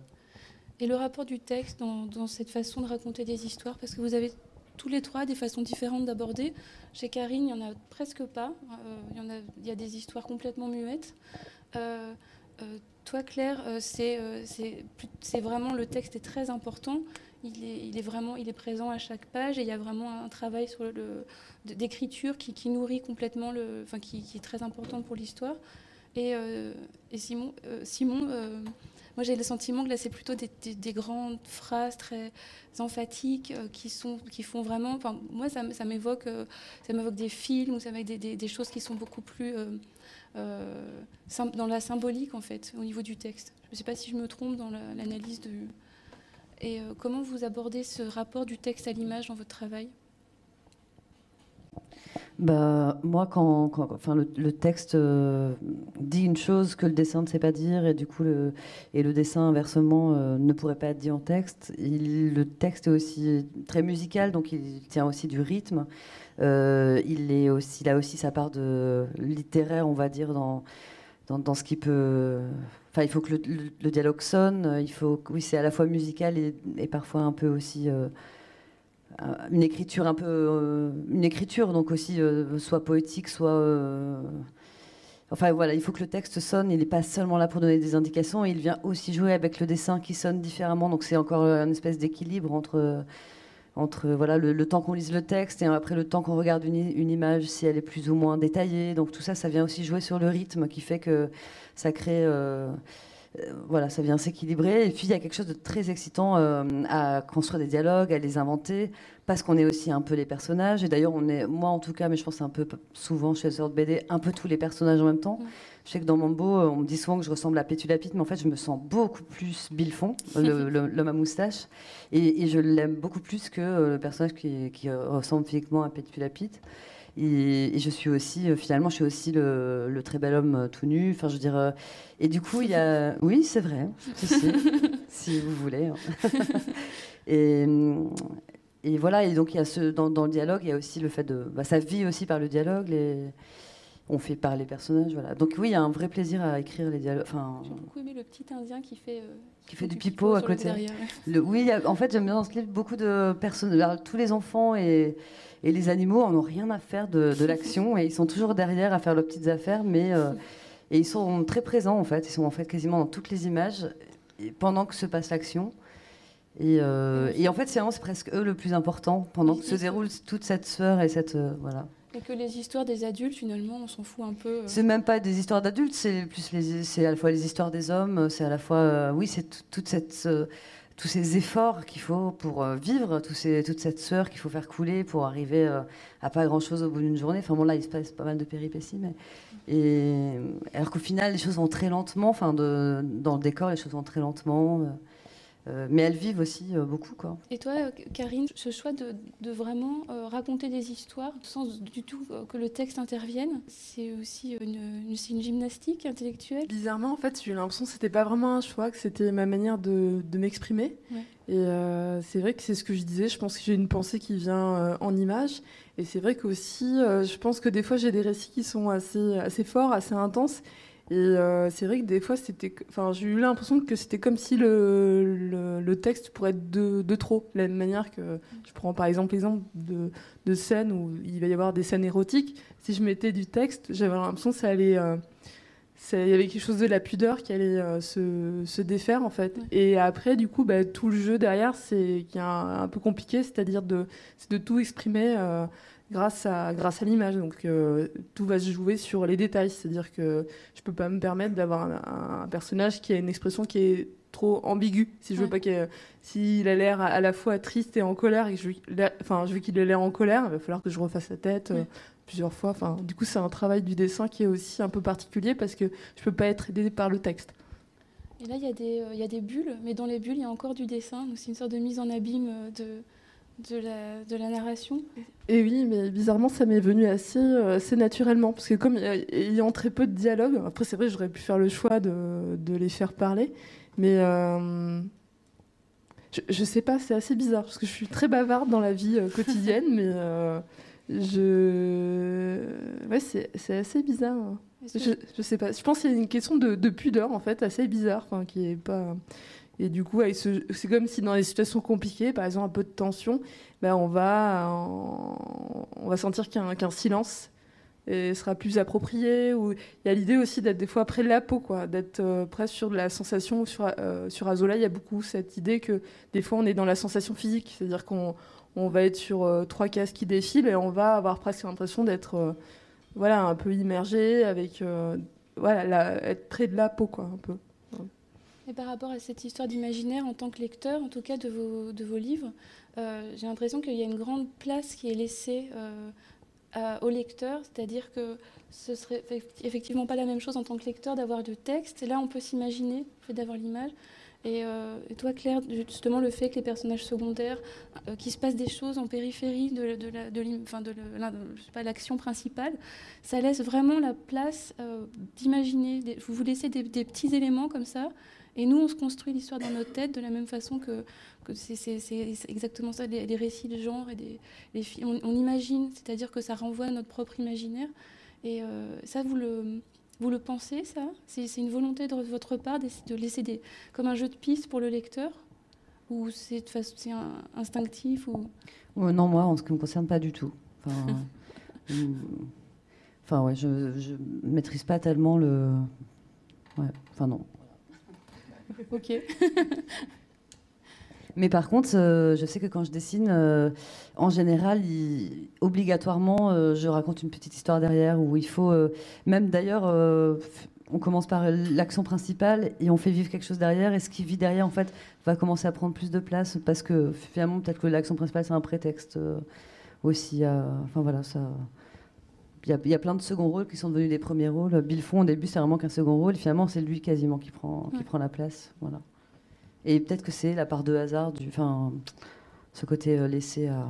Speaker 1: Et le rapport du texte dans cette façon de raconter des histoires, parce que vous avez tous les trois des façons différentes d'aborder. Chez Karine, il n'y en a presque pas. Il y a des histoires complètement muettes. Toi, Claire, c'est vraiment, le texte est très important. Il est présent à chaque page et il y a vraiment un travail d'écriture qui nourrit complètement qui est très important pour l'histoire. Et Simon, moi j'ai le sentiment que là c'est plutôt des grandes phrases très emphatiques qui font vraiment. Enfin, moi ça m'évoque des films ou ça m'évoque des choses qui sont beaucoup plus dans la symbolique en fait, au niveau du texte. Je ne sais pas si je me trompe dans l'analyse de. Et comment vous abordez ce rapport du texte à l'image dans votre travail?
Speaker 3: Moi, enfin, le texte dit une chose que le dessin ne sait pas dire, et du coup, le dessin, inversement, ne pourrait pas être dit en texte. Le texte est aussi très musical, donc il tient aussi du rythme. Il a aussi sa part de littéraire, on va dire, dans ce qui peut... Enfin, il faut que le dialogue sonne, oui, c'est à la fois musical et parfois un peu aussi... une écriture donc aussi soit poétique, soit enfin voilà, il faut que le texte sonne. Il n'est pas seulement là pour donner des indications, il vient aussi jouer avec le dessin qui sonne différemment, donc c'est encore une espèce d'équilibre entre voilà, le temps qu'on lise le texte et après le temps qu'on regarde une image, si elle est plus ou moins détaillée. Donc tout ça, ça vient aussi jouer sur le rythme qui fait que ça crée voilà, ça vient s'équilibrer. Et puis il y a quelque chose de très excitant à construire des dialogues, à les inventer, parce qu'on est aussi un peu les personnages. Et d'ailleurs, on est, moi en tout cas, mais je pense un peu souvent chez les auteurs de BD, un peu tous les personnages en même temps. Je sais que dans Mambo, on me dit souvent que je ressemble à Pétulapite, mais en fait, je me sens beaucoup plus Billefond, l'homme à moustache. Et je l'aime beaucoup plus que le personnage qui ressemble physiquement à Pétulapite. Et je suis aussi, finalement, je suis aussi le très bel homme tout nu. Enfin, je veux dire. Et du coup, il y a. Oui, c'est vrai. Si vous voulez. Et voilà. Et donc, il y a dans le dialogue, il y a aussi le fait de. Bah, ça vit aussi par le dialogue. On fait parler les personnages. Voilà. Donc, oui, il y a un vrai plaisir à écrire les dialogues. Enfin,
Speaker 1: j'ai beaucoup aimé le petit Indien qui fait
Speaker 3: du pipeau à côté. Oui, en fait, j'aime bien dans ce livre beaucoup de personnes. Tous les enfants et les animaux en ont rien à faire de l'action et ils sont toujours derrière à faire leurs petites affaires, mais et ils sont très présents en fait. Ils sont en fait quasiment dans toutes les images pendant que se passe l'action. Et en fait, c'est presque eux le plus important pendant que se déroule toute cette sphère et cette voilà.
Speaker 1: Et que les histoires des adultes, finalement, on s'en fout un peu.
Speaker 3: C'est même pas des histoires d'adultes, c'est à la fois les histoires des hommes, c'est à la fois oui, c'est toute cette tous ces efforts qu'il faut pour vivre, toute cette sueur qu'il faut faire couler pour arriver à pas grand-chose au bout d'une journée. Enfin bon, là, il se passe pas mal de péripéties, alors qu'au final, les choses vont très lentement. Enfin, dans le décor, les choses vont très lentement. Mais elles vivent aussi beaucoup, quoi.
Speaker 1: Et toi, Karine, ce choix de vraiment raconter des histoires sans du tout que le texte intervienne, c'est aussi une gymnastique intellectuelle?
Speaker 2: Bizarrement, en fait, j'ai eu l'impression que c'était pas vraiment un choix, que c'était ma manière de m'exprimer. Ouais. Et c'est vrai que c'est ce que je disais, je pense que j'ai une pensée qui vient en images. Et c'est vrai qu'aussi, je pense que des fois, j'ai des récits qui sont assez forts, assez intenses. Et c'est vrai que des fois, j'ai eu l'impression que c'était comme si le texte pourrait être de trop. De la même manière que je prends par exemple l'exemple de scènes où il va y avoir des scènes érotiques. Si je mettais du texte, j'avais l'impression que ça allait. Il y avait quelque chose de la pudeur qui allait se défaire en fait. Ouais. Et après, du coup, tout le jeu derrière, c'est qui est un peu compliqué, c'est-à-dire de tout exprimer. Grâce à l'image. Donc tout va se jouer sur les détails. C'est-à-dire que je peux pas me permettre d'avoir un personnage qui a une expression qui est trop ambiguë. Si je veux pas s'il a l'air à la fois triste et en colère, et que je veux qu'il ait l'air en colère, il va falloir que je refasse la tête plusieurs fois. Enfin, du coup, c'est un travail du dessin qui est aussi un peu particulier parce que je peux pas être aidée par le texte.
Speaker 1: Et là, il y a des bulles, mais dans les bulles, il y a encore du dessin. Donc c'est une sorte de mise en abîme de la narration.
Speaker 2: Et oui, mais bizarrement, ça m'est venu assez naturellement, parce que comme ayant très peu de dialogue, après c'est vrai, j'aurais pu faire le choix de les faire parler, mais je sais pas, c'est assez bizarre, parce que je suis très bavarde dans la vie quotidienne, mais ouais, c'est assez bizarre. Je sais pas, je pense que c'est une question de pudeur, en fait, assez bizarre, qui est pas... Et du coup, c'est comme si dans les situations compliquées, par exemple un peu de tension, on va sentir qu'un silence sera plus approprié. Ou il y a l'idée aussi d'être des fois près de la peau, d'être presque sur de la sensation. Sur Azoulay, il y a beaucoup cette idée que des fois on est dans la sensation physique, c'est-à-dire qu'on va être sur 3 cases qui défilent et on va avoir presque l'impression d'être un peu immergé, avec être près de la peau, un peu.
Speaker 1: Et par rapport à cette histoire d'imaginaire, en tant que lecteur, en tout cas de vos livres, j'ai l'impression qu'il y a une grande place qui est laissée au lecteur, c'est-à-dire que ce serait effectivement pas la même chose en tant que lecteur d'avoir du texte. Et là, on peut s'imaginer le fait d'avoir l'image. Et toi, Claire, justement, le fait que les personnages secondaires, qu'il se passe des choses en périphérie de l'action principale, ça laisse vraiment la place d'imaginer. Vous laissez des petits éléments comme ça. Et nous, on se construit l'histoire dans notre tête de la même façon que c'est exactement ça, les récits de genre et les films. On imagine, c'est-à-dire que ça renvoie à notre propre imaginaire. Et ça, vous le pensez, ça? C'est une volonté de votre part de laisser comme un jeu de pistes pour le lecteur? Ou c'est instinctif
Speaker 3: Non, moi, en ce qui me concerne, pas du tout. Ouais, je maîtrise pas tellement le... Ouais, non.
Speaker 1: Ok.
Speaker 3: Mais par contre, je sais que quand je dessine, en général, obligatoirement, je raconte une petite histoire derrière où il faut, même d'ailleurs, on commence par l'action principale et on fait vivre quelque chose derrière, et ce qui vit derrière en fait va commencer à prendre plus de place, parce que finalement peut-être que l'action principale c'est un prétexte aussi. Enfin voilà, ça. Il y a plein de seconds rôles qui sont devenus des premiers rôles. Billefond, au début, c'est vraiment qu'un second rôle. Et finalement, c'est lui quasiment qui prend la place. Voilà. Et peut-être que c'est la part de hasard, ce côté laissé à...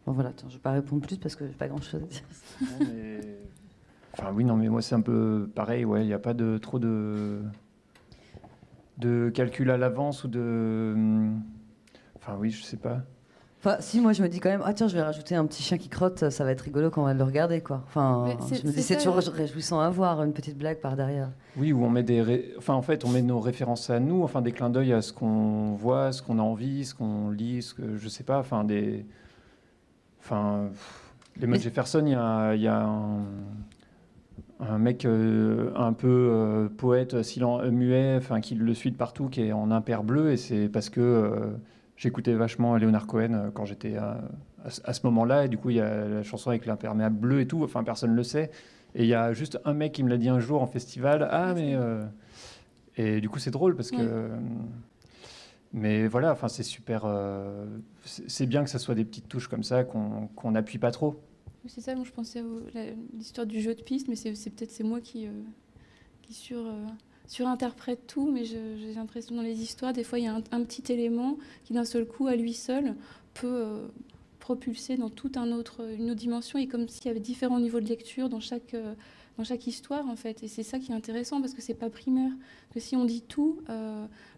Speaker 3: Bon, voilà, attends, je ne vais pas répondre plus parce que je n'ai pas grand-chose à dire.
Speaker 4: Non, mais... Enfin, oui, non, mais moi, c'est un peu pareil. Ouais, il n'y a pas trop de calcul à l'avance ou de... Enfin, oui, je ne sais pas.
Speaker 3: Enfin, si, moi je me dis quand même, ah tiens, je vais rajouter un petit chien qui crotte, ça va être rigolo quand on va le regarder, quoi. Enfin, je me dis, c'est toujours réjouissant à voir, une petite blague par derrière.
Speaker 4: Oui, où on met enfin, en fait, on met nos références à nous, enfin, des clins d'œil à ce qu'on voit, ce qu'on a envie, ce qu'on lit, ce que je sais pas, enfin, les mots de Jefferson, il y a un mec un peu poète, muet, enfin, qui le suit de partout, qui est en impair bleu, et c'est parce que j'écoutais vachement Leonard Cohen quand j'étais à ce moment-là, et du coup, il y a la chanson avec l'imperméable bleu et tout, enfin, personne ne le sait. Et il y a juste un mec qui me l'a dit un jour en festival, et du coup, c'est drôle parce que... Mais voilà, enfin, c'est super... c'est bien que ça soit des petites touches comme ça, qu'on n'appuie pas trop.
Speaker 1: C'est ça, moi je pensais à l'histoire du jeu de piste, mais c'est peut-être moi qui surinterprète tout, mais j'ai l'impression dans les histoires, des fois il y a un petit élément qui d'un seul coup, à lui seul, peut propulser dans une autre dimension, et comme s'il y avait différents niveaux de lecture dans chaque histoire en fait. Et c'est ça qui est intéressant, parce que c'est pas primaire, que si on dit tout,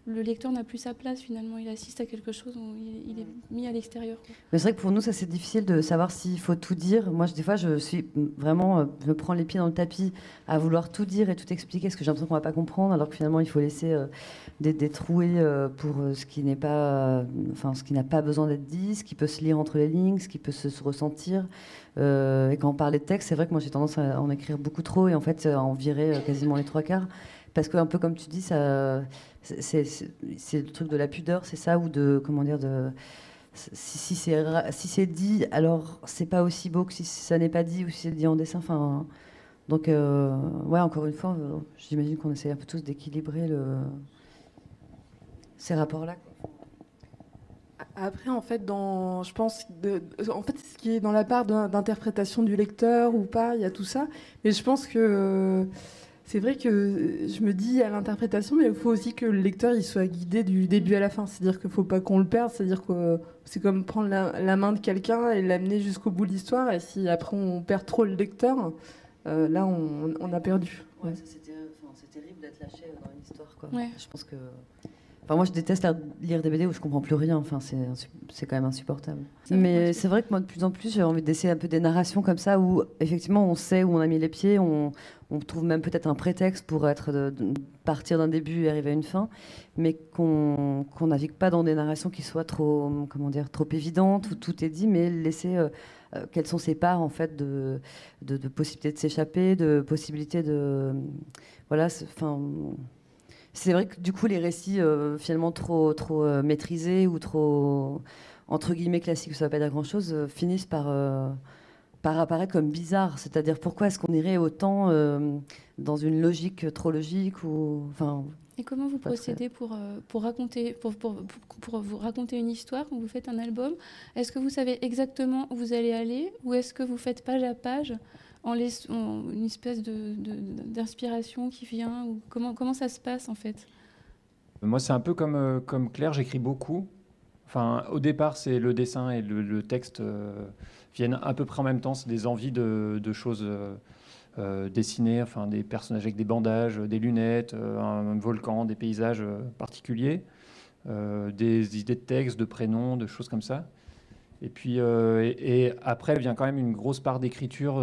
Speaker 1: le lecteur n'a plus sa place finalement, il assiste à quelque chose, il est mis à l'extérieur, quoi.
Speaker 3: Mais c'est vrai que pour nous, ça c'est difficile de savoir s'il faut tout dire. Moi, des fois, je suis vraiment, je me prends les pieds dans le tapis à vouloir tout dire et tout expliquer, parce que j'ai l'impression qu'on va pas comprendre, alors que finalement, il faut laisser des trouées pour ce qui n'est pas, ce qui n'a pas besoin d'être dit, ce qui peut se lire entre les lignes, ce qui peut se ressentir. Et quand on parlait de texte, c'est vrai que moi j'ai tendance à en écrire beaucoup trop, et en fait à en virer quasiment les trois quarts, parce que un peu comme tu dis, ça, c'est le truc de la pudeur, c'est ça, ou de comment dire, de si c'est dit, alors c'est pas aussi beau que si ça n'est pas dit, ou si c'est dit en dessin. Enfin, donc ouais, encore une fois, j'imagine qu'on essaie un peu tous d'équilibrer ces rapports-là, quoi.
Speaker 2: Après, en fait, je pense, en fait, ce qui est dans la part d'interprétation du lecteur ou pas, il y a tout ça. Mais je pense que c'est vrai que je me dis à l'interprétation, mais il faut aussi que le lecteur il soit guidé du début à la fin. C'est-à-dire qu'il ne faut pas qu'on le perde. C'est-à-dire que c'est comme prendre la main de quelqu'un et l'amener jusqu'au bout de l'histoire. Et si après on perd trop le lecteur, là on a perdu.
Speaker 3: Ouais, c'est terrible d'être lâché dans une histoire, quoi.
Speaker 1: Ouais.
Speaker 3: Je pense que... Enfin, moi, je déteste lire des BD où je comprends plus rien. Enfin, c'est quand même insupportable. Mais c'est vrai que moi, de plus en plus, j'ai envie d'essayer un peu des narrations comme ça, où effectivement, on sait où on a mis les pieds, on trouve même peut-être un prétexte pour partir d'un début et arriver à une fin, mais qu'on navigue pas dans des narrations qui soient trop, comment dire, trop évidentes, où tout est dit, mais laisser quelles sont ces parts en fait de possibilités de s'échapper, de possibilités de, voilà, enfin. C'est vrai que du coup, les récits finalement trop maîtrisés ou trop entre guillemets classiques, ça ne va pas dire grand-chose, finissent par apparaître comme bizarres. C'est-à-dire, pourquoi est-ce qu'on irait autant dans une logique trop logique, ou enfin.
Speaker 1: Et comment vous procédez pour vous raconter une histoire quand vous faites un album? Est-ce que vous savez exactement où vous allez aller, ou est-ce que vous faites page à page en une espèce d'inspiration qui vient, ou comment ça se passe en fait?
Speaker 4: Moi, c'est un peu comme Claire, j'écris beaucoup. Enfin, au départ, c'est le dessin et le texte viennent à peu près en même temps. C'est des envies de choses dessinées, enfin, des personnages avec des bandages, des lunettes, un volcan, des paysages particuliers, des idées de texte, de prénoms, de choses comme ça. Et puis, et après vient quand même une grosse part d'écriture,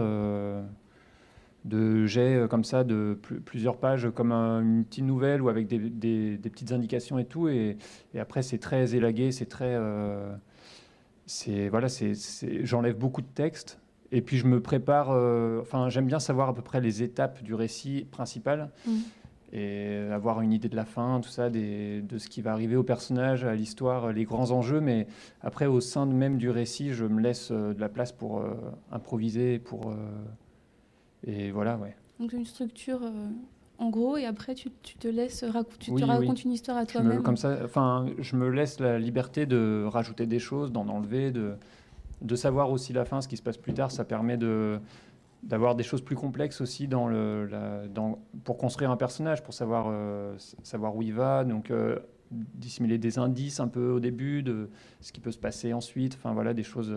Speaker 4: de jets comme ça, de plusieurs pages, comme une petite nouvelle, ou avec des petites indications et tout. Et après, c'est très élagué, c'est très... voilà, j'enlève beaucoup de texte. Et puis, je me prépare... Enfin, j'aime bien savoir à peu près les étapes du récit principal. Et avoir une idée de la fin, tout ça, de ce qui va arriver au personnage, à l'histoire, les grands enjeux. Mais après, au sein même du récit, je me laisse de la place pour improviser, et voilà, ouais.
Speaker 1: Donc une structure en gros, et après tu te laisses tu
Speaker 4: Oui,
Speaker 1: te
Speaker 4: oui.
Speaker 1: racontes une histoire à toi-même.
Speaker 4: Comme ça, enfin, je me laisse la liberté de rajouter des choses, d'en enlever, de savoir aussi la fin, ce qui se passe plus tard. Ça permet d'avoir des choses plus complexes aussi pour construire un personnage, pour savoir où il va. Donc, dissimuler des indices un peu au début de ce qui peut se passer ensuite. Enfin, voilà, des choses.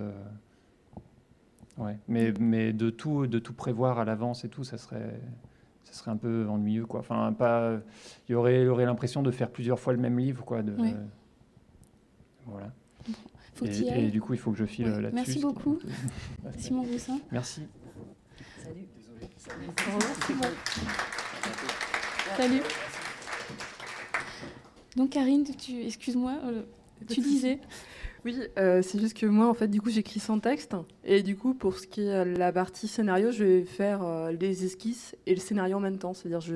Speaker 4: Ouais. Mais de tout prévoir à l'avance et tout, ça serait un peu ennuyeux, quoi. Enfin, il y aurait l'impression de faire plusieurs fois le même livre, quoi.
Speaker 1: Oui.
Speaker 4: Voilà.
Speaker 1: Faut que tu y ailles.
Speaker 4: Et du coup, il faut que je file là-dessus.
Speaker 1: Merci beaucoup, Simon Roussin.
Speaker 4: Merci.
Speaker 3: Salut.
Speaker 1: Salut. Salut. Donc Karine, excuse-moi, tu disais.
Speaker 2: Oui, c'est juste que moi, en fait, du coup, j'écris sans texte. Et du coup, pour ce qui est la partie scénario, je vais faire les esquisses et le scénario en même temps. C'est-à-dire, je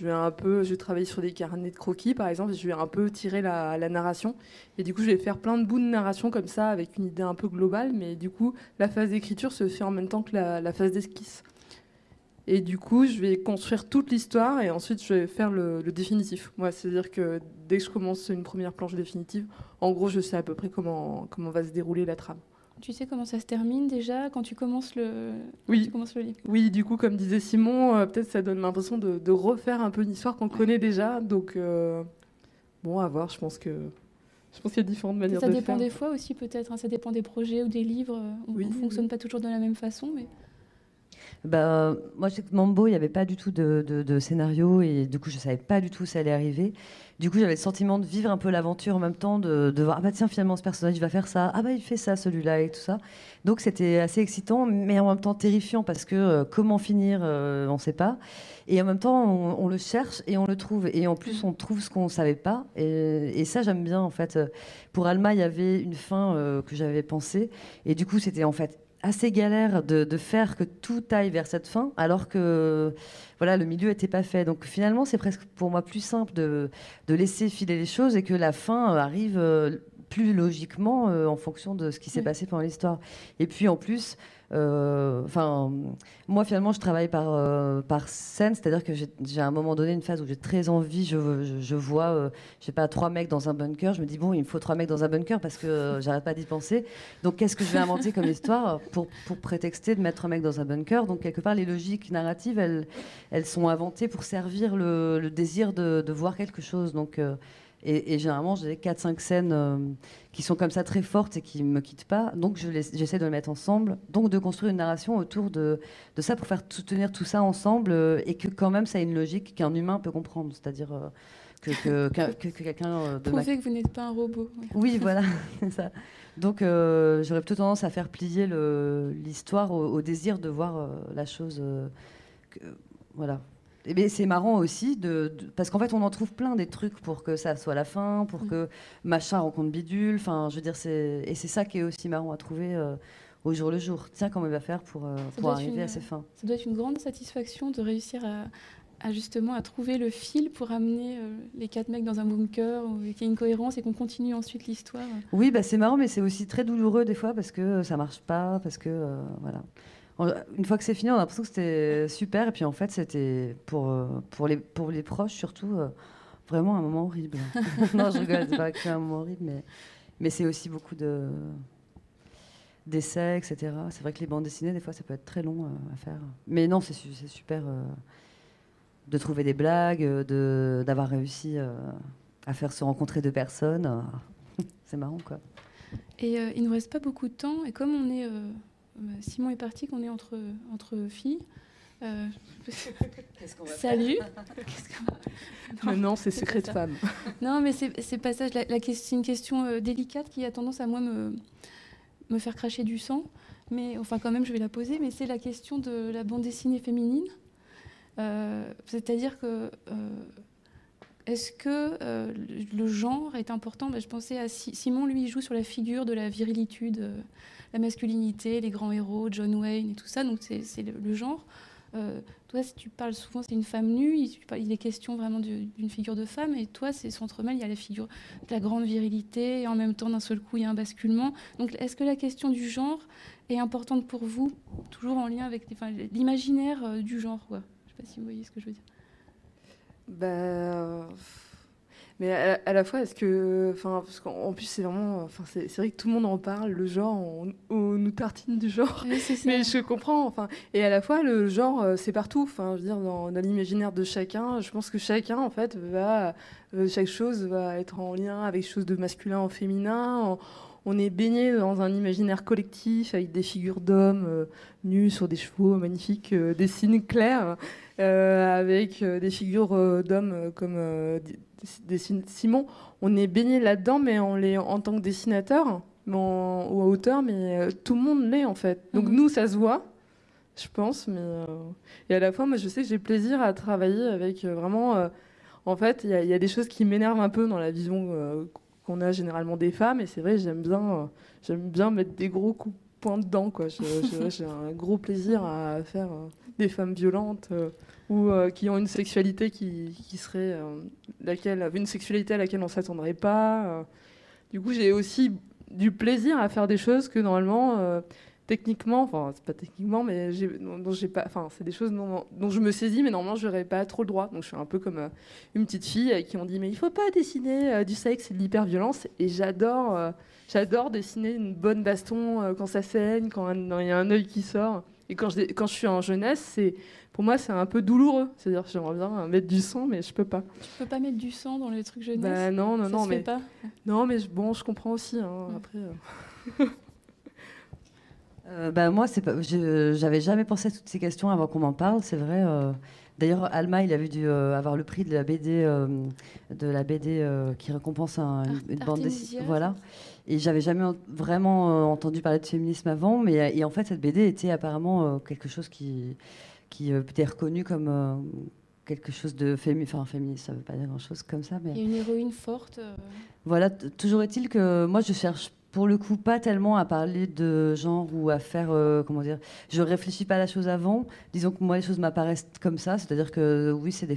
Speaker 2: vais travailler sur des carnets de croquis, par exemple, et je vais un peu tirer la narration. Et du coup, je vais faire plein de bouts de narration comme ça, avec une idée un peu globale. Mais du coup, la phase d'écriture se fait en même temps que la phase d'esquisse. Et du coup, je vais construire toute l'histoire et ensuite je vais faire le définitif. Moi, c'est-à-dire que dès que je commence une première planche définitive, en gros, je sais à peu près comment va se dérouler la trame.
Speaker 1: Tu sais comment ça se termine déjà quand tu commences le livre?
Speaker 2: Oui, du coup, comme disait Simon, peut-être ça donne l'impression de refaire un peu une histoire qu'on connaît déjà. Donc, bon, à voir. Je pense qu'il y a différentes manières de faire.
Speaker 1: Ça dépend des fois aussi, peut-être. Hein, ça dépend des projets ou des livres. On ne fonctionne pas toujours de la même façon, mais...
Speaker 3: Moi, je sais que Mambo, il n'y avait pas du tout de scénario et du coup, je ne savais pas du tout où ça allait arriver. Du coup, j'avais le sentiment de vivre un peu l'aventure en même temps, de voir, ah bah tiens, finalement, ce personnage, il va faire ça, ah bah il fait ça, celui-là, et tout ça. Donc, c'était assez excitant, mais en même temps terrifiant parce que comment finir, on ne sait pas. Et en même temps, on le cherche et on le trouve. Et en plus, on trouve ce qu'on ne savait pas. Et ça, j'aime bien, en fait. Pour Alma, il y avait une fin que j'avais pensée. Et du coup, c'était en fait assez galère de faire que tout aille vers cette fin, alors que voilà, le milieu n'était pas fait. Donc finalement, c'est presque pour moi plus simple de laisser filer les choses et que la fin arrive plus logiquement en fonction de ce qui s'est passé pendant l'histoire. Et puis en plus, moi finalement, je travaille par scène, c'est-à-dire que j'ai à un moment donné une phase où j'ai très envie, je vois, je sais pas, 3 mecs dans un bunker, je me dis bon, il me faut 3 mecs dans un bunker parce que j'arrête pas d'y penser. Donc qu'est-ce que je vais inventer comme histoire pour prétexter de mettre un mec dans un bunker? Donc quelque part, les logiques narratives, elles sont inventées pour servir le désir de voir quelque chose. Donc et généralement, j'ai 4-5 scènes qui sont comme ça très fortes et qui ne me quittent pas. Donc, j'essaie de les mettre ensemble. Donc, de construire une narration autour de ça pour faire soutenir tout ça ensemble et que quand même, ça ait une logique qu'un humain peut comprendre. C'est-à-dire que quelqu'un...
Speaker 1: Prouver que vous n'êtes pas un robot. Ouais.
Speaker 3: Oui, voilà, c'est ça. Donc, j'aurais plutôt tendance à faire plier l'histoire au désir de voir la chose... voilà. Et c'est marrant aussi, parce qu'en fait, on en trouve plein des trucs pour que ça soit la fin, pour que machin rencontre bidule. Enfin, je veux dire, et c'est ça qui est aussi marrant à trouver au jour le jour. Tiens, comment il va faire pour arriver à ses fins.
Speaker 1: Ça doit être une grande satisfaction de réussir justement à trouver le fil pour amener les 4 mecs dans un bunker, qu'il y ait une cohérence et qu'on continue ensuite l'histoire.
Speaker 3: Oui, c'est marrant, mais c'est aussi très douloureux des fois parce que ça marche pas, parce que voilà. Une fois que c'est fini, on a l'impression que c'était super. Et puis en fait, c'était pour les proches surtout vraiment un moment horrible. Non, je rigole, c'est pas qu'un moment horrible, mais c'est aussi beaucoup d'essais, etc. C'est vrai que les bandes dessinées, des fois, ça peut être très long à faire. Mais non, c'est super de trouver des blagues, d'avoir réussi à faire se rencontrer 2 personnes. C'est marrant, quoi.
Speaker 1: Et il ne nous reste pas beaucoup de temps. Et comme on est... Simon est parti, qu'on est entre filles.
Speaker 3: Qu'est-ce qu'on va
Speaker 1: Salut.
Speaker 2: Non, c'est secret de femme.
Speaker 1: Non, mais c'est pas ça. C'est une question délicate qui a tendance à moi me faire cracher du sang. Mais enfin, quand même, je vais la poser. Mais c'est la question de la bande dessinée féminine. C'est-à-dire que est-ce que le genre est important? Je pensais à Simon, lui, il joue sur la figure de la virilitude, la masculinité, les grands héros, John Wayne et tout ça. Donc c'est le genre. Toi, si tu parles souvent, c'est une femme nue. Il est question vraiment d'une figure de femme. Et toi, c'est s'entremêle. Il y a la figure de la grande virilité et en même temps, d'un seul coup, il y a un basculement. Donc, est-ce que la question du genre est importante pour vous, toujours en lien avec l'imaginaire du genre, quoi? Je ne sais pas si vous voyez ce que je veux dire.
Speaker 2: Mais à la fois, est-ce que, enfin, parce qu'en plus c'est vraiment, enfin, c'est vrai que tout le monde en parle, le genre, on nous tartine du genre.
Speaker 1: Oui, c'est ça.
Speaker 2: Mais je comprends, enfin, et à la fois le genre, c'est partout. Enfin, je veux dire, dans l'imaginaire de chacun, je pense que chacun, en fait, chaque chose va être en lien avec chose de masculin en féminin. On est baigné dans un imaginaire collectif avec des figures d'hommes nus sur des chevaux magnifiques, des signes clairs, avec des figures d'hommes comme dessine Simon. On est baigné là-dedans, mais en tant que dessinateur ou auteur, mais tout le monde l'est en fait. Donc nous, ça se voit, je pense, mais et à la fois, moi, je sais que j'ai plaisir à travailler avec vraiment. En fait, il y a des choses qui m'énervent un peu dans la vision qu'on a généralement des femmes, et c'est vrai, j'aime bien mettre des gros coups de poing dedans, quoi. J'ai un gros plaisir à faire des femmes violentes ou qui ont une sexualité qui serait une sexualité à laquelle on s'attendrait pas. Du coup, j'ai aussi du plaisir à faire des choses que normalement, techniquement, enfin c'est pas techniquement, mais dont j'ai pas, enfin c'est des choses dont je me saisis, mais normalement je n'aurais pas trop le droit. Donc je suis un peu comme une petite fille à qui on dit mais il faut pas dessiner du sexe et de l'hyperviolence, et j'adore dessiner une bonne baston quand ça saigne, quand il y a un œil qui sort. Et quand je suis en jeunesse, pour moi c'est un peu douloureux. C'est-à-dire que j'aimerais bien mettre du sang, mais je peux pas.
Speaker 1: Tu peux pas mettre du sang dans les trucs jeunesse?
Speaker 2: Bah non,
Speaker 1: ça se
Speaker 2: mais
Speaker 1: fait pas.
Speaker 2: Non, mais bon, je comprends aussi. Après.
Speaker 3: Moi, j'avais jamais pensé à toutes ces questions avant qu'on m'en parle, c'est vrai. D'ailleurs, Alma, il avait dû avoir le prix de la BD, qui récompense une bande dessinée. Voilà. Et j'avais jamais vraiment entendu parler de féminisme avant, et en fait, cette BD était apparemment quelque chose qui était reconnu comme quelque chose de féministe, ça veut pas dire grand-chose comme ça. Mais...
Speaker 1: Il y a une héroïne forte.
Speaker 3: Voilà, toujours est-il que moi, je cherche pour le coup pas tellement à parler de genre ou à faire, comment dire, je réfléchis pas à la chose avant. Disons que moi, les choses m'apparaissent comme ça, c'est-à-dire que oui, c'est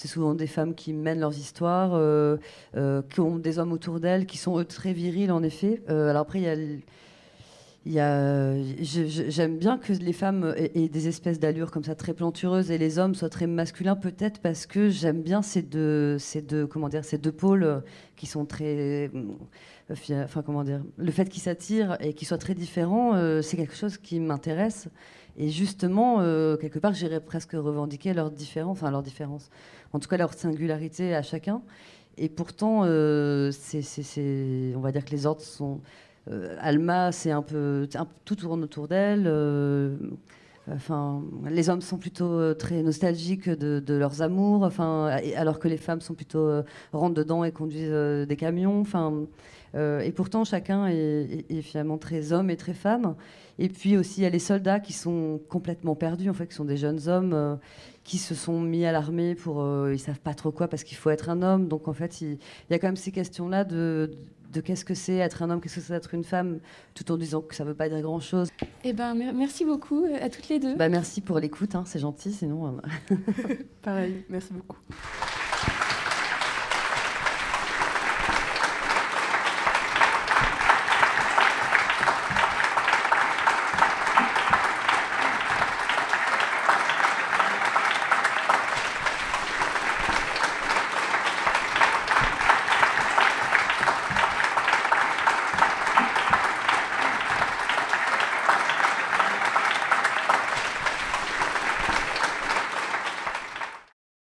Speaker 3: souvent des femmes qui mènent leurs histoires, qui ont des hommes autour d'elles, qui sont eux très virils en effet. Alors après, j'aime bien que les femmes aient des espèces d'allures comme ça très plantureuses et les hommes soient très masculins, peut-être parce que j'aime bien ces deux pôles qui sont très, comment dire, le fait qu'ils s'attirent et qu'ils soient très différents, c'est quelque chose qui m'intéresse. Et justement, quelque part, j'irais presque revendiquer leur différence, en tout cas leur singularité à chacun. Et pourtant, on va dire que les ordres sont... Alma, tout tourne autour d'elle. Les hommes sont plutôt très nostalgiques de leurs amours, alors que les femmes sont plutôt rentrent dedans et conduisent des camions. Et pourtant, chacun est finalement très homme et très femme. Et puis aussi, il y a les soldats qui sont complètement perdus, en fait, qui sont des jeunes hommes qui se sont mis à l'armée ils savent pas trop quoi parce qu'il faut être un homme. Donc en fait, il y a quand même ces questions-là de qu'est-ce que c'est être un homme, qu'est-ce que c'est être une femme, tout en disant que ça ne veut pas dire grand-chose.
Speaker 1: Eh ben, merci beaucoup à toutes les deux.
Speaker 3: Merci pour l'écoute, c'est gentil, sinon...
Speaker 2: Pareil, merci beaucoup.